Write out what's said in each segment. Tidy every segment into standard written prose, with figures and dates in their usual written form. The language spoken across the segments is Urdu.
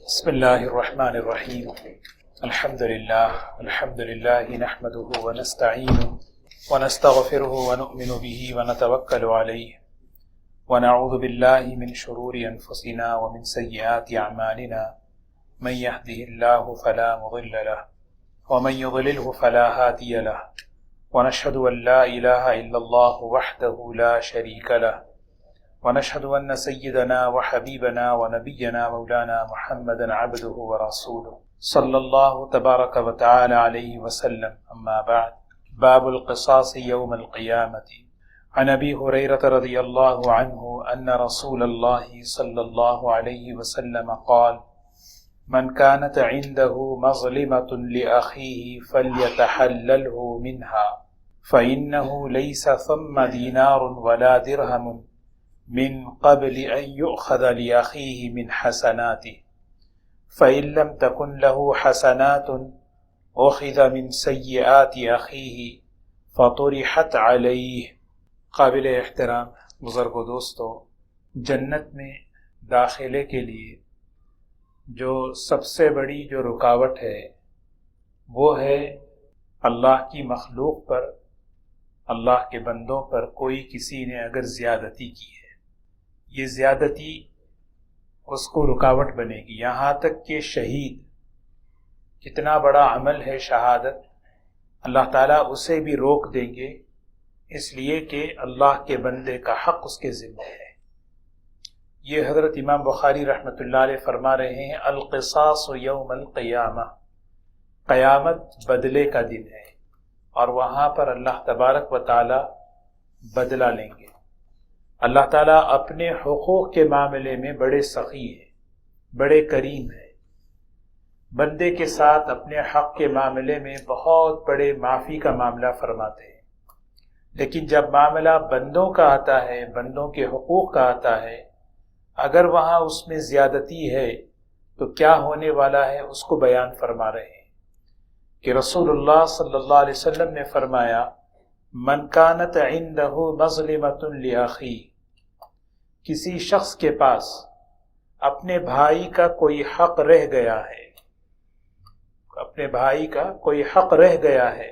بسم الله الرحمن الرحيم. الحمد لله نحمده ونستعينه ونستغفره ونؤمن به ونتوكل عليه ونعوذ بالله من شرور أنفسنا ومن سيئات أعمالنا من يهده الله فلا مضل له ومن يضلله فلا هادي له ونشهد أن لا إله إلا الله وحده لا شريك له ونشهد أن سيدنا وحبيبنا ونبينا مولانا محمدا عبده ورسوله صلى الله تبارك وتعالى عليه وسلم. أما بعد، باب القصاص يوم القيامة. عن أبي هريرة رضي الله عنه أن رسول الله صلى الله عليه وسلم قال: من كانت عنده مظلمة لأخيه فليتحلله منها فإنه ليس ثم دينار ولا درهم من قبل أن يؤخذ لأخيه من حسناته، فإن لم تكن له حسنات أخذ من سيئات أخيه فطرحت عليه. قابل احترام بزرگ و دوستو، جنت میں داخلے کے لیے جو سب سے بڑی جو رکاوٹ ہے وہ ہے اللہ کی مخلوق پر، اللہ کے بندوں پر کوئی کسی نے اگر زیادتی کی ہے، یہ زیادتی اس کو رکاوٹ بنے گی. یہاں تک کہ شہید، کتنا بڑا عمل ہے شہادت، اللہ تعالیٰ اسے بھی روک دیں گے اس لیے کہ اللہ کے بندے کا حق اس کے ذمہ ہے. یہ حضرت امام بخاری رحمۃ اللہ علیہ فرما رہے ہیں: القصاص یوم القیامہ، قیامت بدلے کا دن ہے، اور وہاں پر اللہ تبارک و تعالی بدلہ لیں گے. اللہ تعالیٰ اپنے حقوق کے معاملے میں بڑے سخی ہیں، بڑے کریم ہیں، بندے کے ساتھ اپنے حق کے معاملے میں بہت بڑے معافی کا معاملہ فرماتے ہیں. لیکن جب معاملہ بندوں کا آتا ہے، بندوں کے حقوق کا آتا ہے، اگر وہاں اس میں زیادتی ہے تو کیا ہونے والا ہے اس کو بیان فرما رہے ہیں کہ رسول اللہ صلی اللہ علیہ وسلم نے فرمایا: من کانت عنده مظلمۃ لاخی، کسی شخص کے پاس اپنے بھائی کا کوئی حق رہ گیا ہے، اپنے بھائی کا کوئی حق رہ گیا ہے،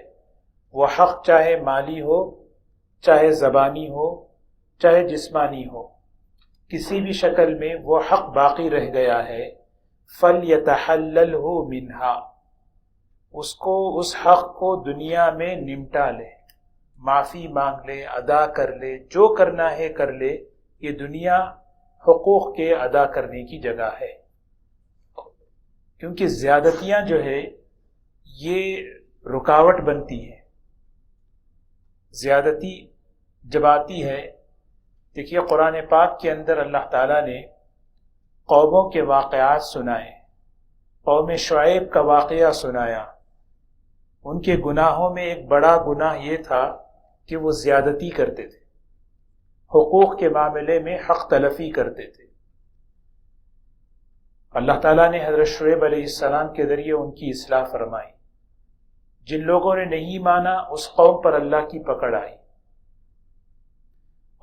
وہ حق چاہے مالی ہو، چاہے زبانی ہو، چاہے جسمانی ہو، کسی بھی شکل میں وہ حق باقی رہ گیا ہے، فَلْيَتَحَلَّلْهُ مِنْهَا، اس کو اس حق کو دنیا میں نمٹا لے، معافی مانگ لے، ادا کر لے، جو کرنا ہے کر لے. یہ دنیا حقوق کے ادا کرنے کی جگہ ہے، کیونکہ زیادتیاں جو ہے یہ رکاوٹ بنتی ہیں. زیادتی جب آتی ہے، دیکھیے قرآن پاک کے اندر اللہ تعالیٰ نے قوموں کے واقعات سنائے. قوم شعیب کا واقعہ سنایا. ان کے گناہوں میں ایک بڑا گناہ یہ تھا کہ وہ زیادتی کرتے تھے، حقوق کے معاملے میں حق تلفی کرتے تھے. اللہ تعالیٰ نے حضرت شعیب علیہ السلام کے ذریعے ان کی اصلاح فرمائی. جن لوگوں نے نہیں مانا اس قوم پر اللہ کی پکڑ آئی.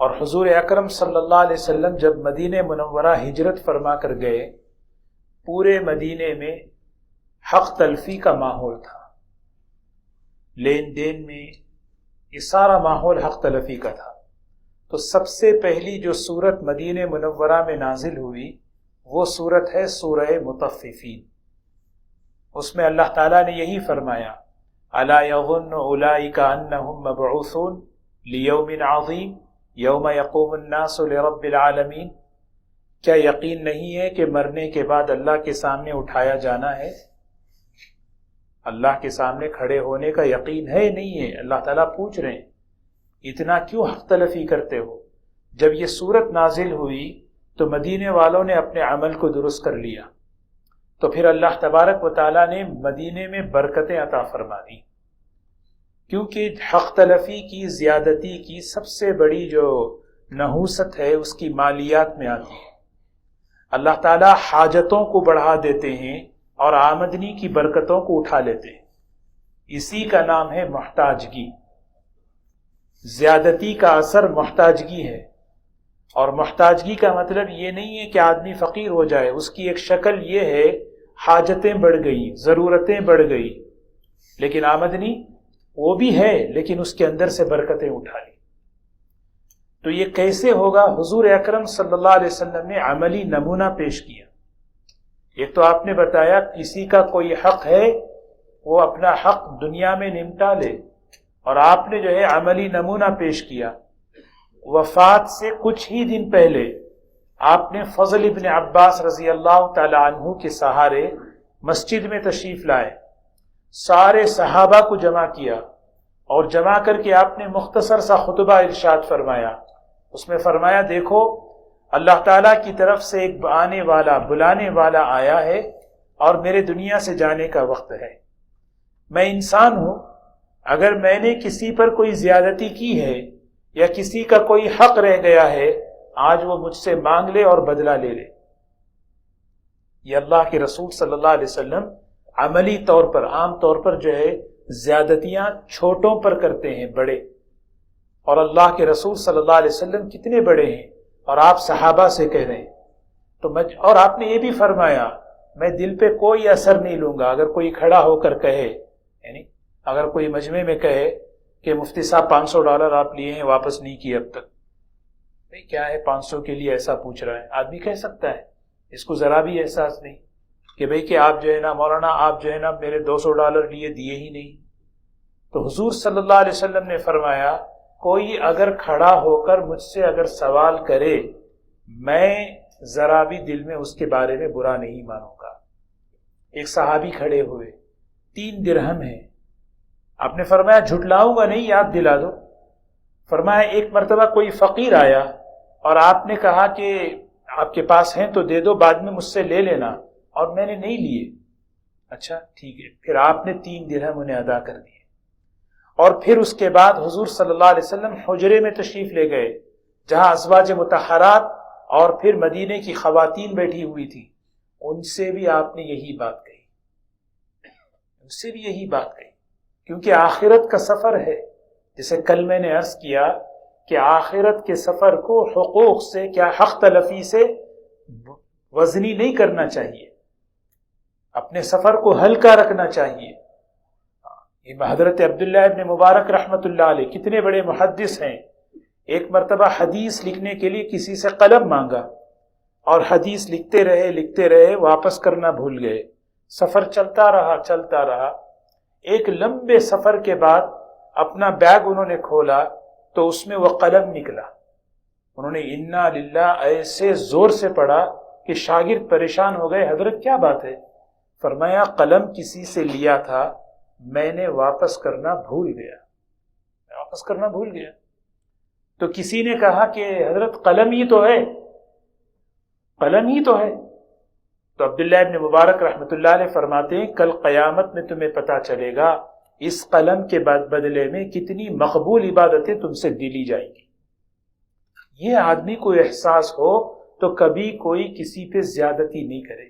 اور حضور اکرم صلی اللہ علیہ وسلم جب مدینہ منورہ ہجرت فرما کر گئے، پورے مدینے میں حق تلفی کا ماحول تھا، لین دین میں یہ سارا ماحول حق تلفی کا تھا. تو سب سے پہلی جو سورت مدینہ منورہ میں نازل ہوئی وہ سورت ہے سورہ مطففین. اس میں اللہ تعالیٰ نے یہی فرمایا: الا یظن اولئک انہم مبعوثون لیوم عظیم یوم یقوم الناس لرب العالمین، کیا یقین نہیں ہے کہ مرنے کے بعد اللہ کے سامنے اٹھایا جانا ہے؟ اللہ کے سامنے کھڑے ہونے کا یقین ہے نہیں ہے؟ اللہ تعالیٰ پوچھ رہے ہیں اتنا کیوں حق تلفی کرتے ہو؟ جب یہ صورت نازل ہوئی تو مدینے والوں نے اپنے عمل کو درست کر لیا، تو پھر اللہ تبارک و تعالیٰ نے مدینے میں برکتیں عطا فرما دی، کیونکہ حق تلفی کی، زیادتی کی سب سے بڑی جو نحوست ہے اس کی مالیات میں آتی ہے. اللہ تعالیٰ حاجتوں کو بڑھا دیتے ہیں اور آمدنی کی برکتوں کو اٹھا لیتے ہیں. اسی کا نام ہے محتاجگی. زیادتی کا اثر محتاجگی ہے. اور محتاجگی کا مطلب یہ نہیں ہے کہ آدمی فقیر ہو جائے، اس کی ایک شکل یہ ہے حاجتیں بڑھ گئی، ضرورتیں بڑھ گئی، لیکن آمدنی وہ بھی ہے لیکن اس کے اندر سے برکتیں اٹھا لی۔ تو یہ کیسے ہوگا؟ حضور اکرم صلی اللہ علیہ وسلم نے عملی نمونہ پیش کیا۔ ایک تو آپ نے بتایا کسی کا کوئی حق ہے وہ اپنا حق دنیا میں نمٹا لے، اور آپ نے جو ہے عملی نمونہ پیش کیا۔ وفات سے کچھ ہی دن پہلے آپ نے فضل ابن عباس رضی اللہ تعالی عنہ کے سہارے مسجد میں تشریف لائے، سارے صحابہ کو جمع کیا، اور جمع کر کے آپ نے مختصر سا خطبہ ارشاد فرمایا۔ اس میں فرمایا دیکھو اللہ تعالیٰ کی طرف سے ایک آنے والا بلانے والا آیا ہے اور میرے دنیا سے جانے کا وقت ہے۔ میں انسان ہوں، اگر میں نے کسی پر کوئی زیادتی کی ہے یا کسی کا کوئی حق رہ گیا ہے، آج وہ مجھ سے مانگ لے اور بدلہ لے لے۔ یہ اللہ کے رسول صلی اللہ علیہ وسلم عملی طور پر عام طور پر جو ہے زیادتیاں چھوٹوں پر کرتے ہیں، بڑے، اور اللہ کے رسول صلی اللہ علیہ وسلم کتنے بڑے ہیں، اور آپ صحابہ سے کہہ رہے ہیں۔ تو اور آپ نے یہ بھی فرمایا میں دل پہ کوئی اثر نہیں لوں گا۔ اگر کوئی کھڑا ہو کر کہے، یعنی اگر کوئی مجمع میں کہے کہ مفتی صاحب $500 آپ لیے ہیں واپس نہیں کیے اب تک، بھئی کیا ہے 500 کے لیے ایسا پوچھ رہا ہے؟ آدمی کہہ سکتا ہے، اس کو ذرا بھی احساس نہیں کہ بھئی کہ آپ جو ہے نا مولانا آپ جو ہے نا میرے $200 لیے دیے ہی نہیں۔ تو حضور صلی اللہ علیہ وسلم نے فرمایا کوئی اگر کھڑا ہو کر مجھ سے اگر سوال کرے، میں ذرا بھی دل میں اس کے بارے میں برا نہیں مانوں گا۔ ایک صحابی کھڑے ہوئے، 3 درہم ہیں، آپ نے فرمایا جھٹلاؤں گا نہیں، یاد دلا دو۔ فرمایا ایک مرتبہ کوئی فقیر آیا اور آپ نے کہا کہ آپ کے پاس ہیں تو دے دو، بعد میں مجھ سے لے لینا، اور میں نے نہیں لیے۔ اچھا ٹھیک ہے، پھر آپ نے 3 درہم انہیں ادا کر دیے، اور پھر اس کے بعد حضور صلی اللہ علیہ وسلم حجرے میں تشریف لے گئے جہاں ازواج مطہرات اور پھر مدینے کی خواتین بیٹھی ہوئی تھی، ان سے بھی آپ نے یہی بات کہی، ان سے بھی یہی بات کہی، کیونکہ آخرت کا سفر ہے۔ جیسے کل میں نے عرض کیا کہ آخرت کے سفر کو حقوق سے کیا حق تلفی سے وزنی نہیں کرنا چاہیے، اپنے سفر کو ہلکا رکھنا چاہیے۔ حضرت عبداللہ ابن مبارک رحمۃ اللہ علیہ کتنے بڑے محدث ہیں، ایک مرتبہ حدیث لکھنے کے لیے کسی سے قلم مانگا اور حدیث لکھتے رہے واپس کرنا بھول گئے، سفر چلتا رہا۔ ایک لمبے سفر کے بعد اپنا بیگ انہوں نے کھولا تو اس میں وہ قلم نکلا، انہوں نے انا للہ ایسے زور سے پڑھا کہ شاگرد پریشان ہو گئے، حضرت کیا بات ہے؟ فرمایا قلم کسی سے لیا تھا، میں نے واپس کرنا بھول گیا۔ تو کسی نے کہا کہ حضرت قلم ہی تو ہے۔ تو عبداللہ ابن مبارک رحمۃ اللہ علیہ فرماتے ہیں کل قیامت میں تمہیں پتا چلے گا اس قلم کے بدلے میں کتنی مقبول عبادتیں تم سے لی جائیں گی۔ یہ آدمی کو احساس ہو تو کبھی کوئی کسی پہ زیادتی نہیں کرے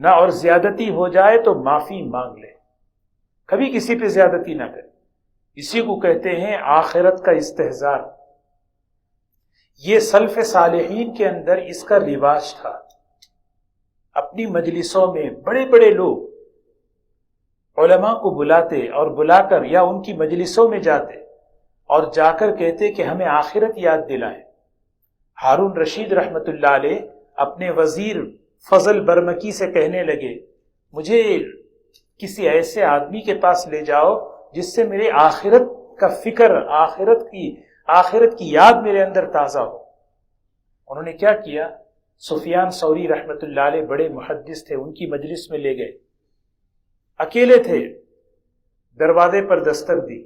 نہ، اور زیادتی ہو جائے تو معافی مانگ لے، کبھی کسی پہ زیادتی نہ کرے۔ اسی کو کہتے ہیں آخرت کا استحضار۔ یہ سلف صالحین کے اندر اس کا رواج تھا۔ اپنی مجلسوں میں بڑے بڑے لوگ علماء کو بلاتے اور بلا کر یا ان کی مجلسوں میں جاتے اور جا کر کہتے کہ ہمیں آخرت یاد دلائیں۔ ہارون رشید رحمت اللہ علیہ اپنے وزیر فضل برمکی سے کہنے لگے مجھے کسی ایسے آدمی کے پاس لے جاؤ جس سے میرے آخرت کا فکر، آخرت کی یاد میرے اندر تازہ ہو۔ انہوں نے کیا کیا؟ سفیان ثوری رحمت اللہ علیہ بڑے محدث تھے، ان کی مجلس میں لے گئے، اکیلے تھے، دروازے پر دستک دی،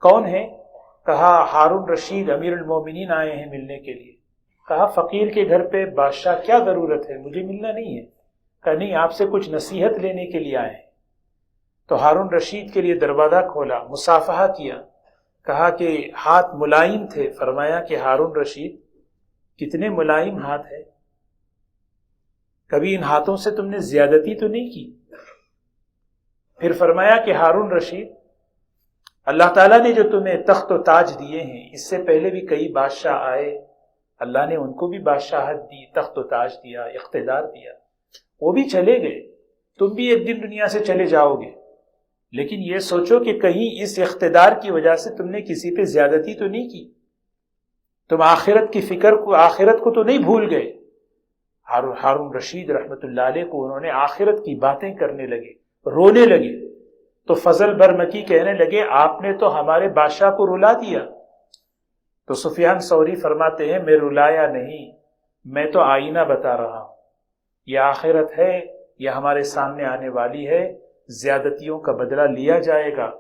کون ہے؟ کہا ہارون رشید امیر المومنین آئے ہیں ملنے کے لیے۔ کہا فقیر کے گھر پہ بادشاہ کیا ضرورت ہے، مجھے ملنا نہیں ہے۔ کہا نہیں، آپ سے کچھ نصیحت لینے کے لیے آئے ہیں۔ تو ہارون رشید کے لیے دروازہ کھولا، مصافحہ کیا، کہا کہ ہاتھ ملائم تھے۔ فرمایا کہ ہارون رشید کتنے ملائم ہاتھ ہے، کبھی ان ہاتھوں سے تم نے زیادتی تو نہیں کی؟ پھر فرمایا کہ ہارون رشید اللہ تعالیٰ نے جو تمہیں تخت و تاج دیے ہیں، اس سے پہلے بھی کئی بادشاہ آئے اللہ نے ان کو بھی بادشاہت دی، تخت و تاج دیا، اقتدار دیا، وہ بھی چلے گئے، تم بھی ایک دن دنیا سے چلے جاؤ گے، لیکن یہ سوچو کہ کہیں اس اقتدار کی وجہ سے تم نے کسی پہ زیادتی تو نہیں کی، تم آخرت کی فکر کو، آخرت کو تو نہیں بھول گئے۔ ہارون رشید رحمت اللہ علیہ کو انہوں نے آخرت کی باتیں کرنے لگے، رونے لگے، تو فضل برمکی کہنے لگے آپ نے تو ہمارے بادشاہ کو رلا دیا۔ تو سفیان ثوری فرماتے ہیں میں رلایا نہیں، میں تو آئینہ بتا رہا ہوں، یہ آخرت ہے، یہ ہمارے سامنے آنے والی ہے، زیادتیوں کا بدلہ لیا جائے گا۔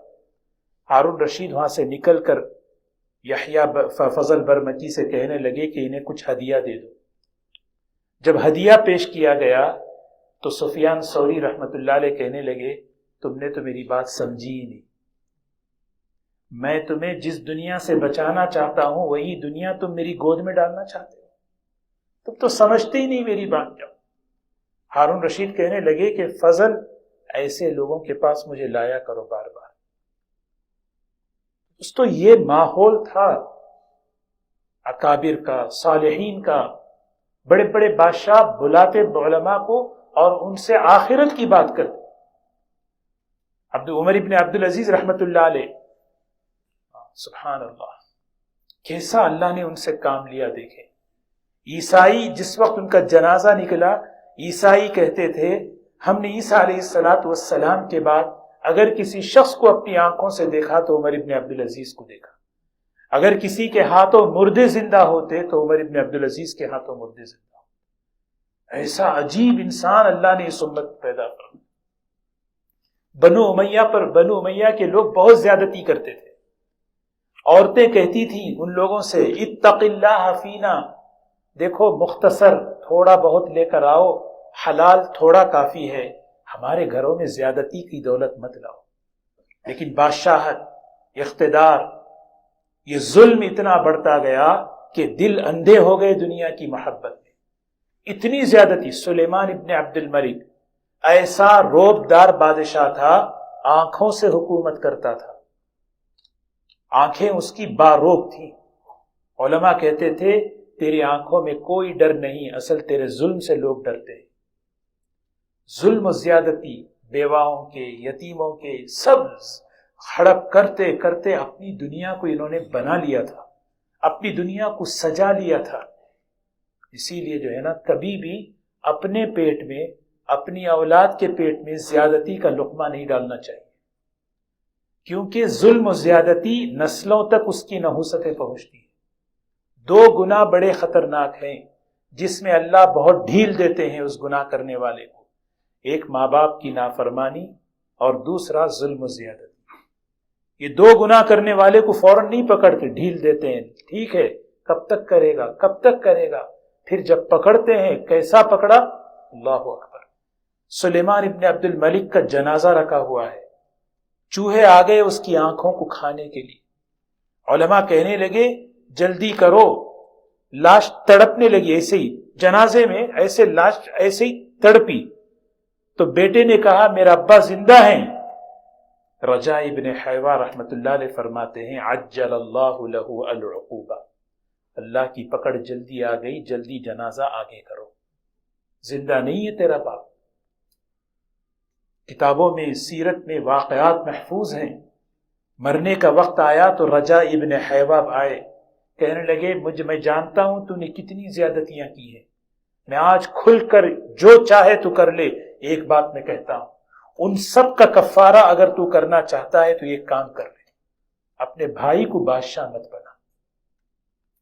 ہارون رشید وہاں سے نکل کر یحییٰ فضل برمکی سے کہنے لگے کہ انہیں کچھ ہدیہ دے دو۔ جب ہدیہ پیش کیا گیا تو سفیان ثوری رحمت اللہ علیہ کہنے لگے تم نے تو میری بات سمجھی ہی نہیں، میں تمہیں جس دنیا سے بچانا چاہتا ہوں وہی دنیا تم میری گود میں ڈالنا چاہتے ہو، تم تو سمجھتے ہی نہیں میری بات۔ جب ہارون رشید کہنے لگے کہ فضل ایسے لوگوں کے پاس مجھے لایا کرو بار بار۔ اس تو یہ ماحول تھا اکابر کا، صالحین کا، بڑے بڑے بادشاہ بلاتے علماء کو اور ان سے آخرت کی بات کرتے۔ عمر ابن عبدالعزیز رحمت اللہ علیہ، سبحان اللہ، کیسا اللہ نے ان سے کام لیا دیکھے۔ عیسائی جس وقت ان کا جنازہ نکلا، عیسائی کہتے تھے ہم نے عیسیٰ علیہ السلام کے بعد اگر کسی شخص کو اپنی آنکھوں سے دیکھا تو عمر ابن عبدالعزیز کو دیکھا، اگر کسی کے ہاتھوں مردے زندہ ہوتے تو عمر ابن عبدالعزیز کے ہاتھوں مردے زندہ ہوتے۔ ایسا عجیب انسان اللہ نے اس امت پیدا کر۔ بنو امیہ پر، بنو امیہ کے لوگ بہت زیادتی کرتے تھے، عورتیں کہتی تھیں ان لوگوں سے اتق اللہ فینا، دیکھو مختصر تھوڑا بہت لے کر آؤ، حلال تھوڑا کافی ہے، ہمارے گھروں میں زیادتی کی دولت مت لاؤ۔ لیکن بادشاہت، اقتدار، یہ ظلم اتنا بڑھتا گیا کہ دل اندھے ہو گئے دنیا کی محبت میں، اتنی زیادتی۔ سلیمان ابن عبد الملک ایسا روب دار بادشاہ تھا، آنکھوں سے حکومت کرتا تھا، آنکھیں اس کی باروب تھیں۔ علماء کہتے تھے تیری آنکھوں میں کوئی ڈر نہیں، اصل تیرے ظلم سے لوگ ڈرتے ہیں۔ ظلم و زیادتی بیواؤں کے، یتیموں کے، سب ہڑپ کرتے کرتے اپنی دنیا کو انہوں نے بنا لیا تھا، اپنی دنیا کو سجا لیا تھا۔ اسی لیے جو ہے نا، کبھی بھی اپنے پیٹ میں، اپنی اولاد کے پیٹ میں زیادتی کا لقمہ نہیں ڈالنا چاہیے، کیونکہ ظلم و زیادتی نسلوں تک اس کی نحوستیں پہنچتی ہیں۔ دو گناہ بڑے خطرناک ہیں جس میں اللہ بہت ڈھیل دیتے ہیں اس گناہ کرنے والے کو، ایک ماں باپ کی نافرمانی اور دوسرا ظلم و زیادتی۔ یہ دو گناہ کرنے والے کو فوراً نہیں پکڑتے، ڈھیل دیتے ہیں، ٹھیک ہے کب تک کرے گا، کب تک کرے گا، پھر جب پکڑتے ہیں کیسا پکڑا، اللہ اکبر۔ سلیمان ابن عبد الملک کا جنازہ رکھا ہوا ہے، چوہے آ گئے اس کی آنکھوں کو کھانے کے لیے۔ علماء کہنے لگے جلدی کرو، لاش تڑپنے لگی، ایسے ہی جنازے میں ایسے لاش ایسے ہی تڑپی، تو بیٹے نے کہا میرا ابا زندہ ہیں۔ رجاء ابن حیوہ رحمت اللہ علیہ فرماتے ہیں عجل اللہ لہ العقوبہ، اللہ کی پکڑ جلدی آ گئی، جلدی جنازہ آگے کرو، زندہ نہیں ہے تیرا باپ۔ کتابوں میں، سیرت میں واقعات محفوظ ہیں۔ مرنے کا وقت آیا تو رجاء ابن حیوہ آئے، کہنے لگے میں جانتا ہوں تو نے کتنی زیادتیاں کی ہیں، میں آج کھل کر جو چاہے تو کر لے، ایک بات میں کہتا ہوں، ان سب کا کفارہ اگر تو کرنا چاہتا ہے تو ایک کام کر لے، اپنے بھائی کو بادشاہ مت بنا،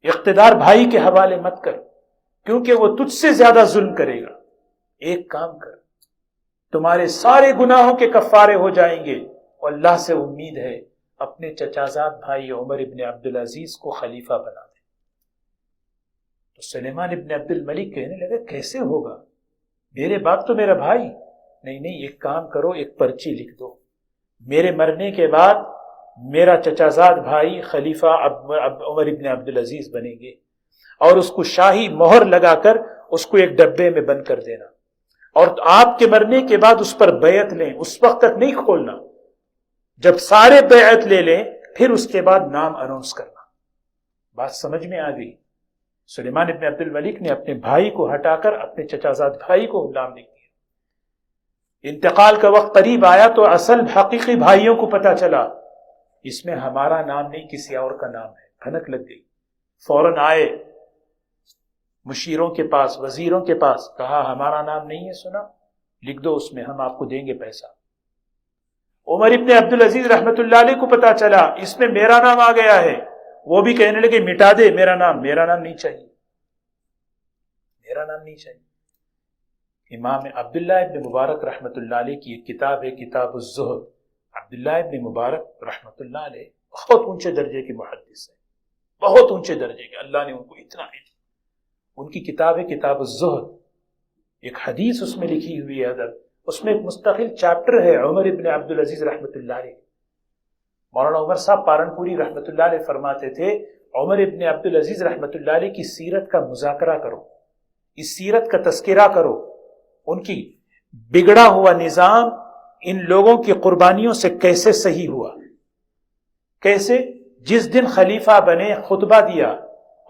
اقتدار بھائی کے حوالے مت کر، کیونکہ وہ تجھ سے زیادہ ظلم کرے گا۔ ایک کام کر، تمہارے سارے گناہوں کے کفارے ہو جائیں گے، اور اللہ سے امید ہے اپنے چچازاد بھائی عمر ابن عبدالعزیز کو خلیفہ بنا دے۔ تو سلیمان ابن عبد الملک کہنے لگے کیسے ہوگا، میرے باپ تو میرا بھائی، نہیں ایک کام کرو، ایک پرچی لکھ دو، میرے مرنے کے بعد میرا چچازاد بھائی خلیفہ عمر ابن عبدالعزیز بنیں گے، اور اس کو شاہی مہر لگا کر اس کو ایک ڈبے میں بند کر دینا، اور آپ کے مرنے کے بعد اس پر بیعت لیں، اس وقت تک نہیں کھولنا، جب سارے بیعت لے لیں پھر اس کے بعد نام اناؤنس کرنا۔ بات سمجھ میں آ گئی؟ سلیمان ابن عبد الملک نے اپنے بھائی کو ہٹا کر اپنے چچا زاد بھائی کو غلام لکھ دیا۔ انتقال کا وقت قریب آیا تو اصل حقیقی بھائیوں کو پتہ چلا اس میں ہمارا نام نہیں کسی اور کا نام ہے، بھنک لگ گئی۔ فوراً آئے مشیروں کے پاس، وزیروں کے پاس، کہا ہمارا نام نہیں ہے سنا، لکھ دو اس میں، ہم آپ کو دیں گے پیسہ۔ عمر ابن عبدالعزیز رحمت اللہ علیہ کو پتا چلا اس میں میرا نام آ گیا ہے، وہ بھی کہنے لگے مٹا دے میرا نام نہیں چاہیے، میرا نام نہیں چاہیے۔ امام عبداللہ ابن مبارک رحمت اللہ علیہ کی ایک کتاب ہے کتاب الزہد۔ عبداللہ ابن مبارک رحمت اللہ علیہ بہت اونچے درجے کے محدث ہیں، بہت اونچے درجے کے، اللہ نے ان کو اتنا علم۔ ان کی کتاب ہے کتاب الزہد، ایک حدیث اس میں لکھی ہوئی ہے ادب، اس میں ایک مستقل چیپٹر ہے عمر ابن عبدالعزیز رحمت اللہ علیہ۔ مولانا عمر صاحب پارنپوری رحمت اللہ علیہ فرماتے تھے عمر ابن عبدالعزیز رحمت اللہ علیہ کی سیرت کا مذاکرہ کرو، اس سیرت کا تذکرہ کرو، ان کی بگڑا ہوا نظام ان لوگوں کی قربانیوں سے کیسے صحیح ہوا، کیسے جس دن خلیفہ بنے خطبہ دیا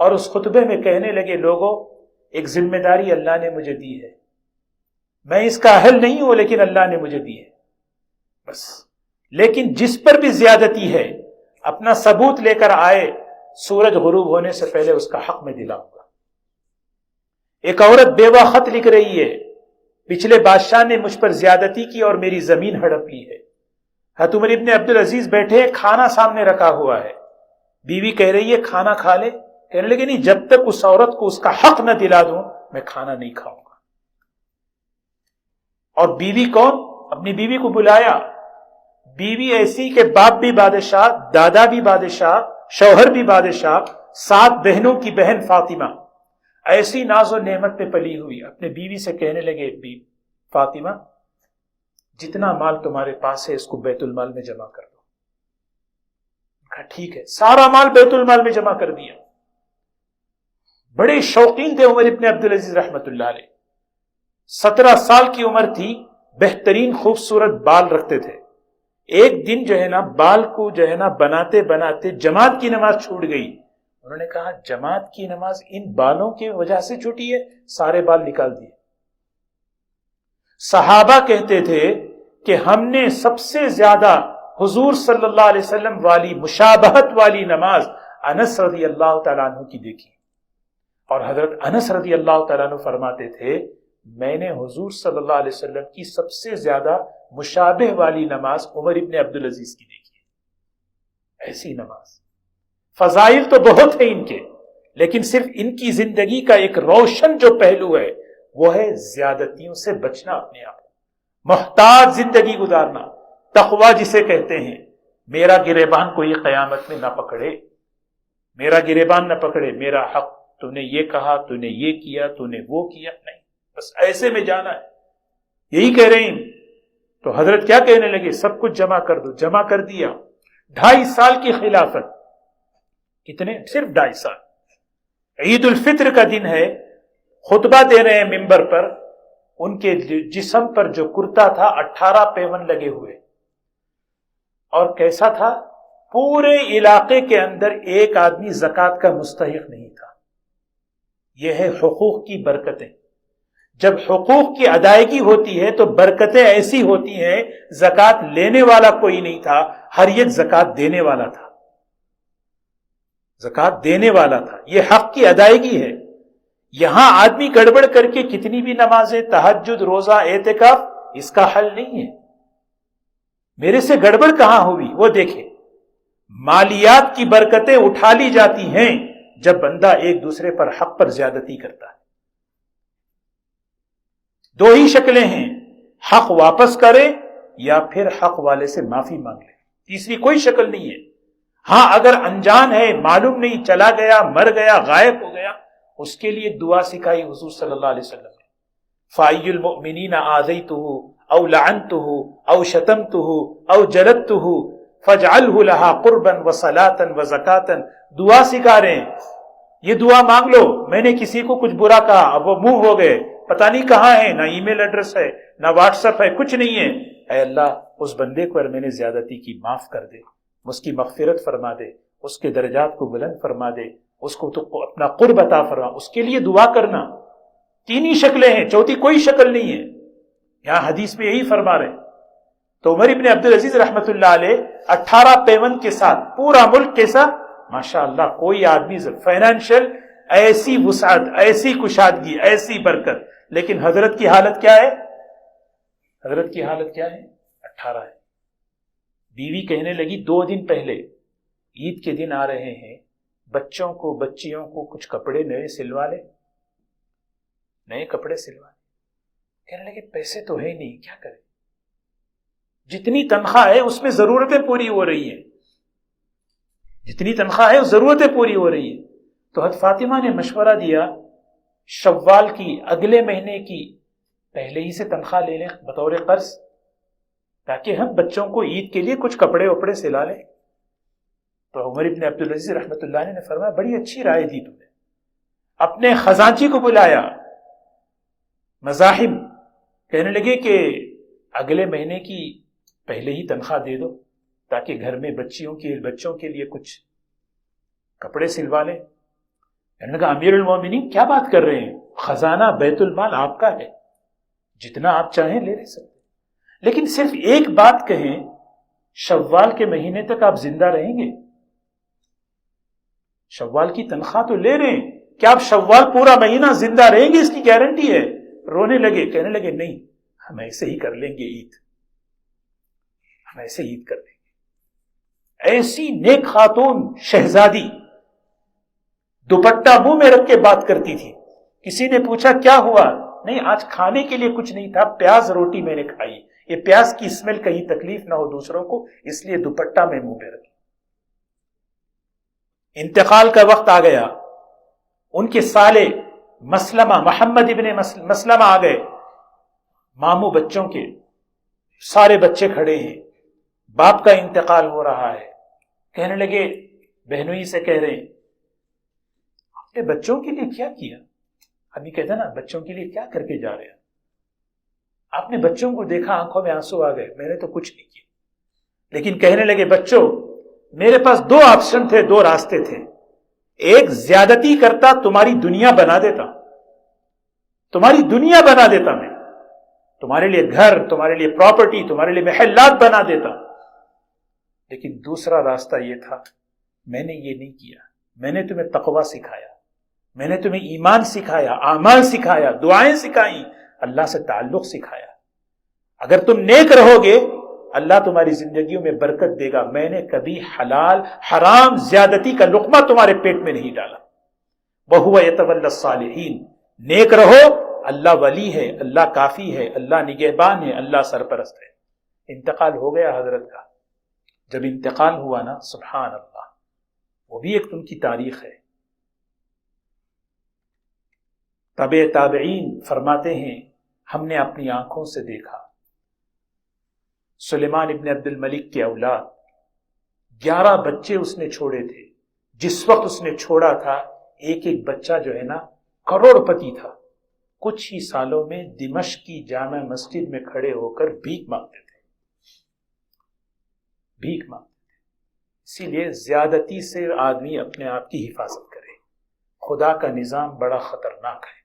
اور اس خطبے میں کہنے لگے لوگوں ایک ذمہ داری اللہ نے مجھے دی ہے، میں اس کا اہل نہیں ہوں لیکن اللہ نے مجھے دی ہے بس، لیکن جس پر بھی زیادتی ہے اپنا ثبوت لے کر آئے، سورج غروب ہونے سے پہلے اس کا حق میں دلاؤں گا۔ ایک عورت بیوہ خط لکھ رہی ہے، پچھلے بادشاہ نے مجھ پر زیادتی کی اور میری زمین ہڑپ لی ہے۔ حضرت عمر ابن عبدالعزیز بیٹھے، کھانا سامنے رکھا ہوا ہے، بیوی کہہ رہی ہے کھانا کھا لے، کہنے لگے نہیں جب تک اس عورت کو اس کا حق نہ دلا دوں میں کھانا نہیں کھاؤں گا۔ اور بیوی کون؟ اپنی بیوی کو بلایا، بیوی ایسی کہ باپ بھی بادشاہ، دادا بھی بادشاہ، شوہر بھی بادشاہ، 7 بہنوں کی بہن فاطمہ، ایسی ناز و نعمت پہ پلی ہوئی، اپنے بیوی سے کہنے لگے فاطمہ جتنا مال تمہارے پاس ہے اس کو بیت المال میں جمع کر دو۔ کہا ٹھیک ہے، سارا مال بیت المال میں جمع کر دیا۔ بڑے شوقین تھے عمر ابن عبدالعزیز رحمت اللہ علیہ، 17 سال کی عمر تھی، بہترین خوبصورت بال رکھتے تھے۔ ایک دن جو ہے نا بال کو جو ہے نا بناتے بناتے جماعت کی نماز چھوٹ گئی، انہوں نے کہا جماعت کی نماز ان بالوں کی وجہ سے چھوٹی ہے، سارے بال نکال دیے۔ صحابہ کہتے تھے کہ ہم نے سب سے زیادہ حضور صلی اللہ علیہ وسلم والی مشابہت والی نماز انس رضی اللہ تعالیٰ عنہ کی دیکھی، اور حضرت انس رضی اللہ تعالیٰ عنہ فرماتے تھے میں نے حضور صلی اللہ علیہ وسلم کی سب سے زیادہ مشابہ والی نماز عمر ابن عبدالعزیز کی دیکھی ہے۔ ایسی نماز، فضائل تو بہت ہیں ان کے، لیکن صرف ان کی زندگی کا ایک روشن جو پہلو ہے وہ ہے زیادتیوں سے بچنا، اپنے آپ محتاط زندگی گزارنا، تقوی جسے کہتے ہیں۔ میرا گریبان کوئی قیامت میں نہ پکڑے، میرا گریبان نہ پکڑے، میرا حق تو نے یہ کہا، تو نے یہ کیا، تو نے وہ کیا، نہیں، بس ایسے میں جانا ہے، یہی کہہ رہے ہیں۔ تو حضرت کیا کہنے لگے سب کچھ جمع کر دو، جمع کر دیا۔ 2.5 سال کی خلافت، کتنے؟ صرف 2.5 سال۔ عید الفطر کا دن ہے، خطبہ دے رہے ہیں ممبر پر، ان کے جسم پر جو کرتا تھا 18 پیون لگے ہوئے، اور کیسا تھا؟ پورے علاقے کے اندر ایک آدمی زکوٰۃ کا مستحق نہیں تھا۔ یہ ہے حقوق کی برکتیں۔ جب حقوق کی ادائیگی ہوتی ہے تو برکتیں ایسی ہوتی ہیں، زکوٰۃ لینے والا کوئی نہیں تھا، ہر ایک زکوٰۃ دینے والا تھا، زکوٰۃ دینے والا تھا، یہ حق کی ادائیگی ہے۔ یہاں آدمی گڑبڑ کر کے کتنی بھی نمازیں، تہجد، روزہ، اعتکاف، اس کا حل نہیں ہے۔ میرے سے گڑبڑ کہاں ہوئی وہ دیکھیں۔ مالیات کی برکتیں اٹھا لی جاتی ہیں جب بندہ ایک دوسرے پر حق پر زیادتی کرتا ہے۔ 2 ہی شکلیں ہیں، حق واپس کرے یا پھر حق والے سے معافی مانگ لے، تیسری کوئی شکل نہیں ہے۔ ہاں اگر انجان ہے، معلوم نہیں، چلا گیا، مر گیا، غائب ہو گیا، اس کے لیے دعا سکھائی حضور صلی اللہ علیہ وسلم نے، فَأَيُّ الْمُؤْمِنِينَ آذَيْتُهُ أَوْ لَعَنْتُهُ أَوْ شَتَمْتُهُ أَوْ جَلَدْتُهُ فَاجْعَلْهُ لَهَا قُرْبًا وَصَلَاةً وَزَكَاةً۔ دعا سکھا رہے ہیں، یہ دعا مانگ لو، میں نے کسی کو کچھ برا کہا، اب وہ منہ ہو گئے، پتہ نہیں کہاں ہے، نہ ای میل ایڈریس ہے، نہ واٹس ایپ ہے، کچھ نہیں ہے، اے اللہ اس بندے کو میں نے زیادتی کی معاف کر دے، اس کی مغفرت فرما دے، اس کے درجات کو بلند فرما دے، اس کو تو اپنا قرب عطا فرما، اس کے لیے دعا کرنا۔ تین ہی شکلیں ہیں، چوتھی کوئی شکل نہیں ہے، یہاں حدیث میں یہی فرما رہے ہیں۔ تو عمر ابن عبدالعزیز رحمۃ اللہ علیہ 18 پیون کے ساتھ پورا ملک کیسا ماشاء اللہ، کوئی آدمی فائنینشیل ایسی وسعت، ایسی کشادگی، ایسی برکت، لیکن حضرت کی حالت کیا ہے؟ حضرت کی حالت کیا ہے؟ 18 ہے۔ بیوی کہنے لگی 2 دن پہلے عید کے دن آ رہے ہیں، بچوں کو بچیوں کو کچھ کپڑے نئے سلوا لے، نئے کپڑے سلوا لے۔ کہنے لگے پیسے تو ہے نہیں، کیا کریں؟ جتنی تنخواہ ہے اس میں ضرورتیں پوری ہو رہی ہیں، جتنی تنخواہ ہے ضرورتیں پوری ہو رہی ہیں۔ تو حضرت فاطمہ نے مشورہ دیا شوال کی اگلے مہینے کی پہلے ہی سے تنخواہ لے لیں بطور قرض، تاکہ ہم بچوں کو عید کے لیے کچھ کپڑے وپڑے سلا لیں۔ تو عمر ابن عبدالعزیز رحمۃ اللہ نے فرمایا بڑی اچھی رائے دی تم نے۔ اپنے خزانچی کو بلایا، مزاحم، کہنے لگے کہ اگلے مہینے کی پہلے ہی تنخواہ دے دو تاکہ گھر میں بچوں کے لیے کچھ کپڑے سلوا لیں۔ کہنے لگا امیر المومنین کیا بات کر رہے ہیں، خزانہ بیت المال آپ کا ہے، جتنا آپ چاہیں لے سکتے، لیکن صرف ایک بات کہیں، شوال کے مہینے تک آپ زندہ رہیں گے؟ شوال کی تنخواہ تو لے رہے ہیں، کیا آپ شوال پورا مہینہ زندہ رہیں گے؟ اس کی گارنٹی ہے۔ رونے لگے، کہنے لگے نہیں، ہم ایسے ہی کر لیں گے عید، ہم ایسے عید کر لیں گے۔ ایسی نیک خاتون شہزادی دوپٹہ منہ میں رکھ کے بات کرتی تھی۔ کسی نے پوچھا کیا ہوا؟ نہیں، آج کھانے کے لیے کچھ نہیں تھا، پیاز روٹی میں نے کھائی، یہ پیاز کی اسمیل کہیں تکلیف نہ ہو دوسروں کو، اس لیے دوپٹہ میں منہ پہ رکھی۔ انتقال کا وقت آ گیا، ان کے سالے مسلمہ، محمد ابن مسلمہ آ گئے، ماموں بچوں کے، سارے بچے کھڑے ہیں، باپ کا انتقال ہو رہا ہے۔ کہنے لگے، بہنوئی سے کہہ رہے ہیں آپ نے بچوں کے لیے کیا کیا؟ ابھی کہتے ہیں نا بچوں کے لیے کیا کر کے جا رہے ہیں؟ آپ نے بچوں کو دیکھا، آنکھوں میں آنسو آ گئے، میں نے تو کچھ نہیں کیا۔ لیکن کہنے لگے بچوں، میرے پاس 2 آپشن تھے، 2 راستے تھے۔ ایک، زیادتی کرتا، تمہاری دنیا بنا دیتا، تمہاری دنیا بنا دیتا، میں تمہارے لیے گھر، تمہارے لیے پراپرٹی، تمہارے لیے محلات بنا دیتا۔ لیکن دوسرا راستہ یہ تھا، میں نے یہ نہیں کیا، میں نے تمہیں تقوی سکھایا، میں نے تمہیں ایمان سکھایا، اعمال سکھایا، دعائیں سکھائیں، اللہ سے تعلق سکھایا۔ اگر تم نیک رہو گے اللہ تمہاری زندگیوں میں برکت دے گا۔ میں نے کبھی حلال حرام زیادتی کا لقمہ تمہارے پیٹ میں نہیں ڈالا۔ وَهُوَ يَتَوَلَّى الصَّالِحِينَ، نیک رہو، اللہ ولی ہے، اللہ کافی ہے، اللہ نگہبان ہے، اللہ سرپرست ہے۔ انتقال ہو گیا حضرت کا۔ جب انتقال ہوا نا، سبحان اللہ، وہ بھی ایک ان کی تاریخ ہے۔ تابع تابعین فرماتے ہیں ہم نے اپنی آنکھوں سے دیکھا سلیمان ابن عبد الملک کے اولاد 11 بچے اس نے چھوڑے تھے۔ جس وقت اس نے چھوڑا تھا ایک ایک بچہ جو ہے نا کروڑ پتی تھا۔ کچھ ہی سالوں میں دمشق کی جامع مسجد میں کھڑے ہو کر بھیک مانگتے تھے، بھیک مانگتے تھے۔ اسی لیے زیادتی سے آدمی اپنے آپ کی حفاظت کرے۔ خدا کا نظام بڑا خطرناک ہے،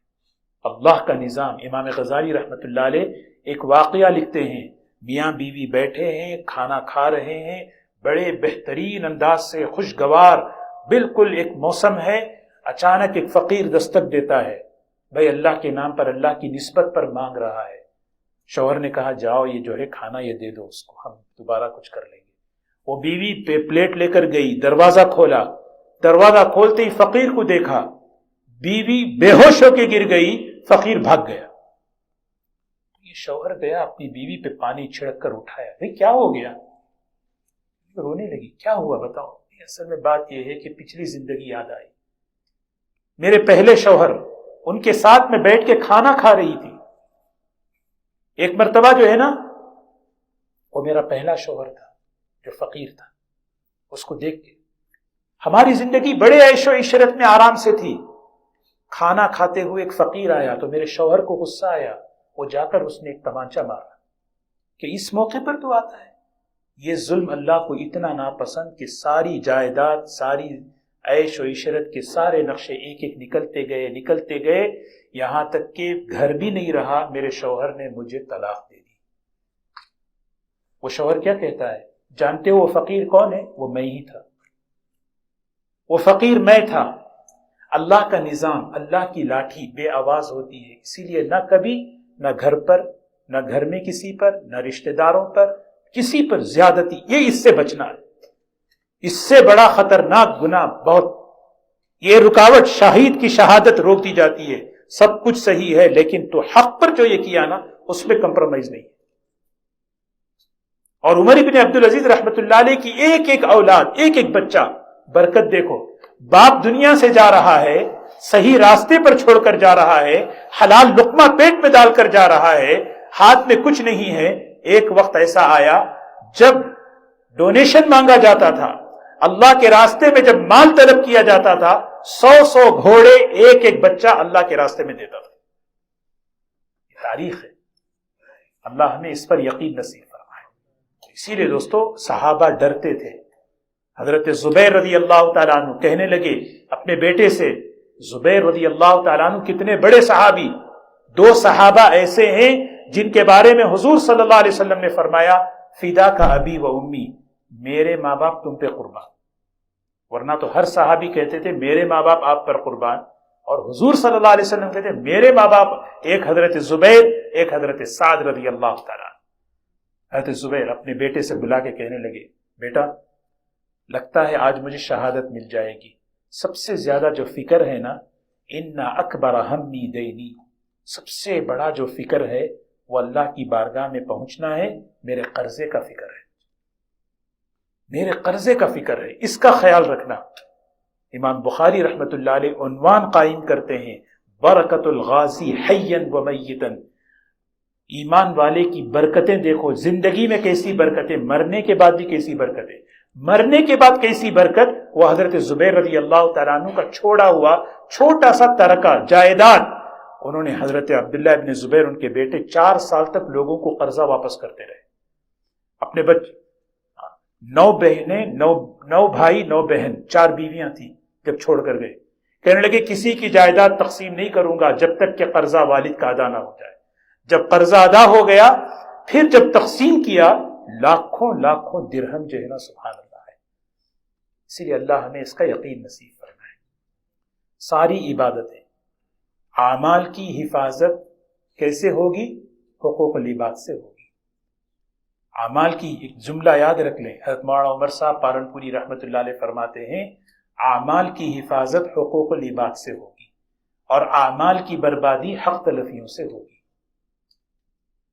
اللہ کا نظام۔ امام غزالی رحمۃ اللہ علیہ ایک واقعہ لکھتے ہیں، میاں بیوی بیٹھے ہیں، کھانا کھا رہے ہیں، بڑے بہترین انداز سے خوشگوار بالکل ایک موسم ہے، اچانک ایک فقیر دستک دیتا ہے، بھائی اللہ کے نام پر، اللہ کی نسبت پر مانگ رہا ہے۔ شوہر نے کہا جاؤ یہ جو ہے کھانا یہ دے دو اس کو، ہم دوبارہ کچھ کر لیں گے۔ وہ بیوی پلیٹ لے کر گئی، دروازہ کھولا، دروازہ کھولتے ہی فقیر کو دیکھا، بیوی بے ہوش ہو کے گر گئی، فقیر بھاگ گیا۔ یہ شوہر گیا اپنی بیوی پہ پانی چھڑک کر اٹھایا، بھئی کیا ہو گیا؟ رونے لگی، کیا ہوا بتاؤ؟ اصل میں بات یہ ہے کہ پچھلی زندگی یاد آئی، میرے پہلے شوہر ان کے ساتھ میں بیٹھ کے کھانا کھا رہی تھی۔ ایک مرتبہ جو ہے نا، وہ میرا پہلا شوہر تھا جو فقیر تھا، اس کو دیکھ کے ہماری زندگی بڑے عیش و عشرت میں آرام سے تھی، کھانا کھاتے ہوئے ایک فقیر آیا تو میرے شوہر کو غصہ آیا، وہ جا کر اس نے ایک تمانچہ مارا کہ اس موقع پر تو آتا ہے۔ یہ ظلم اللہ کو اتنا ناپسند کہ ساری جائیداد، ساری عیش و عشرت کے سارے نقشے ایک ایک نکلتے گئے یہاں تک کہ گھر بھی نہیں رہا، میرے شوہر نے مجھے طلاق دے دی۔ وہ شوہر کیا کہتا ہے؟ جانتے ہو وہ فقیر کون ہے؟ وہ میں ہی تھا، وہ فقیر میں تھا۔ اللہ کا نظام، اللہ کی لاٹھی بے آواز ہوتی ہے، اسی لیے نہ کبھی نہ گھر پر، نہ گھر میں کسی پر، نہ رشتہ داروں پر، کسی پر زیادتی، یہ اس سے بچنا ہے۔ اس سے بڑا خطرناک گناہ بہت، یہ رکاوٹ شہید کی شہادت روک دی جاتی ہے۔ سب کچھ صحیح ہے لیکن تو حق پر جو یہ کیا نا اس میں کمپرومائز نہیں۔ اور عمر بن عبدالعزیز رحمت اللہ علیہ کی ایک ایک اولاد، ایک ایک بچہ، برکت دیکھو، باپ دنیا سے جا رہا ہے، صحیح راستے پر چھوڑ کر جا رہا ہے، حلال لقمہ پیٹ میں ڈال کر جا رہا ہے، ہاتھ میں کچھ نہیں ہے۔ ایک وقت ایسا آیا جب ڈونیشن مانگا جاتا تھا، اللہ کے راستے میں جب مال طلب کیا جاتا تھا، 100 گھوڑے ایک ایک بچہ اللہ کے راستے میں دیتا تھا۔ یہ تاریخ ہے، اللہ ہمیں اس پر یقین نصیب فرمائے۔ اسی لیے دوستو صحابہ ڈرتے تھے۔ حضرت زبیر رضی اللہ تعالیٰ عنہ کہنے لگے اپنے بیٹے سے، زبیر رضی اللہ تعالیٰ عنہ کتنے بڑے صحابی، 2 صحابہ ایسے ہیں جن کے بارے میں حضور صلی اللہ علیہ وسلم نے فرمایا فدا کا ابی و امی، میرے ماں باپ تم پہ قربان۔ ورنہ تو ہر صحابی کہتے تھے میرے ماں باپ آپ پر قربان، اور حضور صلی اللہ علیہ وسلم کہتے میرے ماں باپ، ایک حضرت زبیر، ایک حضرت سعد رضی اللہ تعالیٰ۔ حضرت زبیر اپنے بیٹے سے بلا کے کہنے لگے بیٹا لگتا ہے آج مجھے شہادت مل جائے گی، سب سے زیادہ جو فکر ہے نا، ان اکبر ہمی دینی، سب سے بڑا جو فکر ہے وہ اللہ کی بارگاہ میں پہنچنا ہے، میرے قرضے کا فکر ہے، میرے قرضے کا فکر ہے، اس کا خیال رکھنا۔ امام بخاری رحمت اللہ علیہ عنوان قائم کرتے ہیں برکت الغازی حیا و میتا، ایمان والے کی برکتیں دیکھو، زندگی میں کیسی برکتیں، مرنے کے بعد بھی کیسی برکتیں۔ مرنے کے بعد کیسی برکت، وہ حضرت زبیر رضی اللہ تعالیٰ عنہ کا چھوڑا ہوا چھوٹا سا ترکہ جائیداد، انہوں نے حضرت عبداللہ ابن زبیر ان کے بیٹے 4 سال تک لوگوں کو قرضہ واپس کرتے رہے۔ اپنے بچے 9 بہنیں، 9 بھائی 9 بہن، 4 بیویاں تھیں، جب چھوڑ کر گئے کہنے لگے کسی کی جائیداد تقسیم نہیں کروں گا جب تک کہ قرضہ والد کا ادا نہ ہو جائے۔ جب قرضہ ادا ہو گیا پھر جب تقسیم کیا لاکھوں لاکھوں درہم جو ہے نا، سبحان اللہ ہے۔ اسی لیے اللہ ہمیں اس کا یقین نصیب فرمائے۔ ساری عبادتیں، اعمال کی حفاظت کیسے ہوگی؟ حقوق العباد سے ہوگی۔ اعمال کی ایک جملہ یاد رکھ لیں، حضرت مولانا عمر صاحب پالنپوری رحمت اللہ علیہ فرماتے ہیں اعمال کی حفاظت حقوق العباد سے ہوگی اور اعمال کی بربادی حق تلفیوں سے ہوگی۔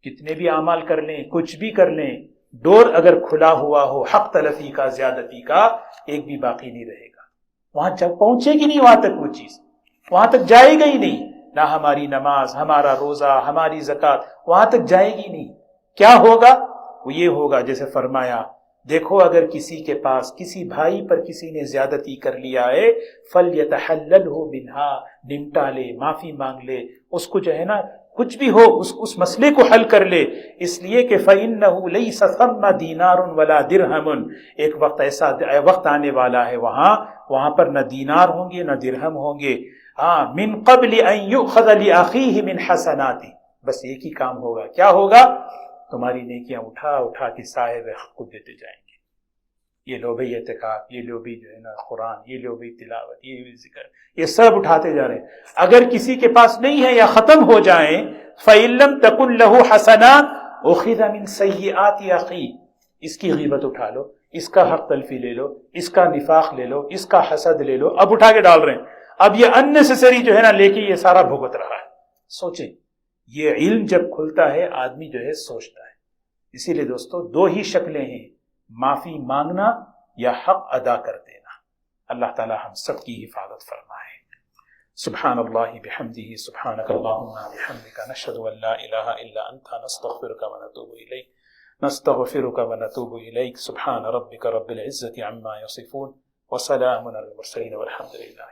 کتنے بھی اعمال کر لیں، کچھ بھی کر لیں، ڈور اگر کھلا ہوا ہو حق تلفی کا، زیادتی کا، ایک بھی باقی نہیں رہے گا۔ وہاں جب پہنچے گی نہیں، وہاں تک وہ چیز وہاں تک جائے گا ہی نہیں، نہ ہماری نماز، ہمارا روزہ، ہماری زکوٰۃ وہاں تک جائے گی نہیں۔ کیا ہوگا؟ وہ یہ ہوگا جیسے فرمایا دیکھو اگر کسی کے پاس کسی بھائی پر کسی نے زیادتی کر لیا ہے فَلْيَتَحَلَّلْهُ مِنْهَا، نمٹا لے، معافی مانگ لے، اس کو جو ہے نا کچھ بھی ہو اس مسئلے کو حل کر لے، اس لیے کہ فَإِنَّهُ لَيْسَ ثَمَّ دِينَارٌ وَلَا دِرْهَمٌ، ایک وقت ایسا وقت آنے والا ہے وہاں پر نہ دینار ہوں گے نہ درہم ہوں گے، من قبل ان یؤخذ لأخیہ من حسناتی، بس ایک ہی کام ہوگا، کیا ہوگا؟ تمہاری نیکیاں اٹھا کے صاحب حق کو دیتے جائیں گے۔ یہ لو بھئی اعتکاف، یہ لو بھئی جو ہے نا قرآن، یہ لو بھئی تلاوت، یہ بھی ذکر، یہ سب اٹھاتے جا رہے ہیں۔ اگر کسی کے پاس نہیں ہے یا ختم ہو جائیں فَإِن لَّمْ تَكُن لَّهُ حَسَنَاتٌ أُخِذَ مِن سَيِّئَاتِ أَخِيهِ، اس کی غیبت اٹھا لو، اس کا حق تلفی لے لو، اس کا نفاق لے لو، اس کا حسد لے لو، اب اٹھا کے ڈال رہے ہیں۔ اب یہ unnecessary جو ہے نا لے کے یہ سارا بھگت رہا ہے۔ سوچیں، یہ علم جب کھلتا ہے آدمی جو ہے سوچتا ہے۔ اسی لیے دوستو 2 ہی شکلیں ہیں، معافی مانگنا یا حق ادا کر دینا۔ اللہ تعالی ہم سب کی حفاظت فرمائے۔ سبحان اللہ بحمدہ، سبحانک اللہم بحمدک، نشہد ان لا الہ الا انت، نستغفرک ونتوب الیک، سبحان ربک رب العزة عما یصفون، وسلام علی المرسلین والحمد للہ۔